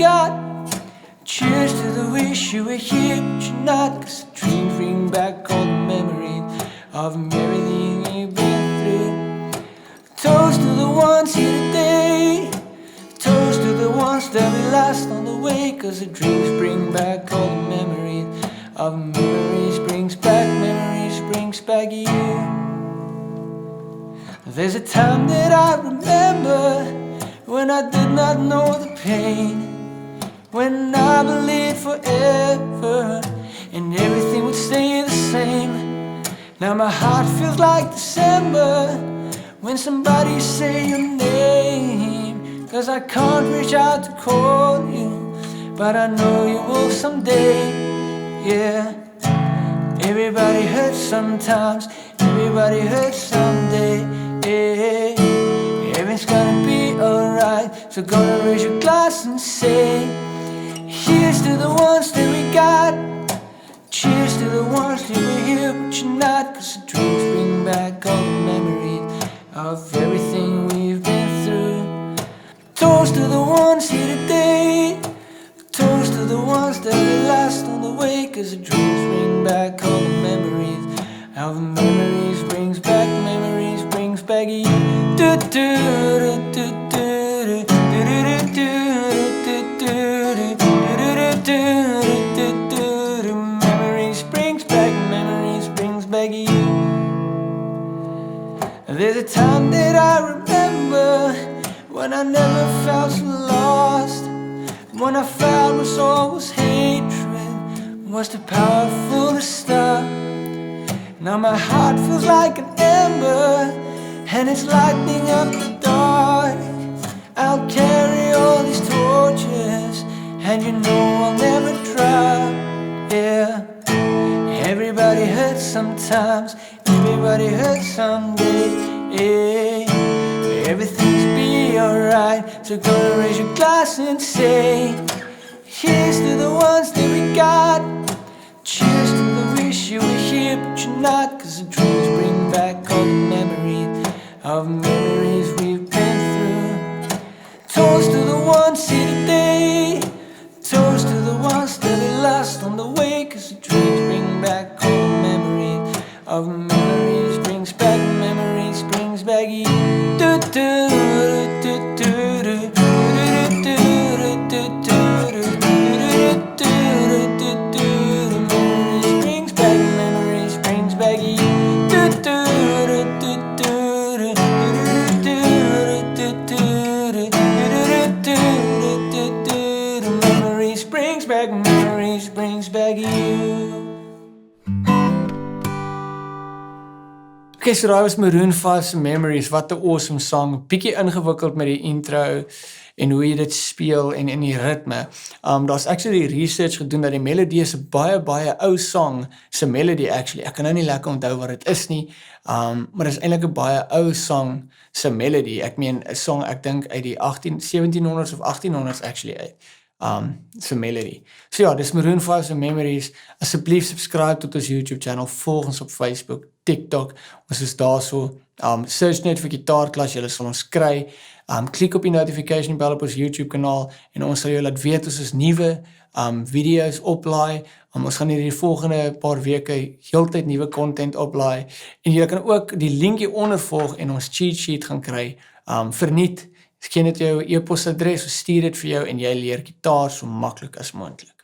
got. Cheers to the wish you were here, but you're not. 'Cause the dreams bring back all the memories of everything you've been through. Toast to the ones here today. Toast to the ones that we lost on the way. 'Cause the dreams bring back all the memories of memories, brings back you. There's a time that I remember when I did not know the pain, when I believed forever and everything would stay the same. Now my heart feels like December when somebody say your name. 'Cause I can't reach out to call you, but I know you will someday. Yeah, everybody hurts sometimes, everybody hurts someday. Yeah, everything's gonna be alright, so gonna raise your glass and say, here's to the ones that we got. Cheers to the ones that were here but you're not. 'Cause the dreams bring back all the memories of everything we've been through. Toast to the ones here today. Toast to the ones that we lost on the way. 'Cause the dreams bring back all the memories of memories, brings back you. Do do do do do do do do. Memories brings back you. There's a time that I remember when I never felt so lost. When I found was always hatred, was too powerful to stop. Now my heart feels like an ember, and it's lighting up the dark. I'll carry all these torches, and you know I'll never drop. Yeah, everybody hurts sometimes, everybody hurts someday. Yeah, everything's be alright, so gonna raise your glass and say, here's to the ones that we got. Cheers to the wish you were here but you're not. 'Cause the dreams bring back all the memories of memories we've been through. Toast to the ones here today. Toast to the ones that we lost on the way. 'Cause the dreams bring back all the memories of memories, brings back you. Do do do do do do do do. Memories brings back you. Do do do do do do do. Memories brings back you. Okay, so daar was Maroon 5 se Memories. Wat 'n awesome song. Bietjie ingewikkeld met die intro en hoe jy dit speel en in die ritme. Daar's actually research gedoen dat die melodie is 'n baie ou song se melody actually. Ek kan nou nie lekker onthou wat dit is nie. Maar dit is eintlik 'n baie ou song se melody. Ek meen 'n song ek dink uit die 1700s of 1800s actually uit. So melody. So ja, dis Maroon 5 se Memories. Asseblief subscribe tot ons YouTube channel, volg ons op Facebook, TikTok, ons is daarso. Search net vir Gitaarklas, julle sal ons kry. Klik op die notification bell op ons YouTube kanaal en ons sal jou laat weet as ons nuwe video's oplaai. Ons gaan hierdie volgende paar weke heeltyd nuwe content oplaai en jy kan ook die link hieronder volg en ons cheat sheet gaan kry verniet. Ken dit jou e-posadres, so stuur dit vir jou en jy leer gitaar so maklik as moontlik.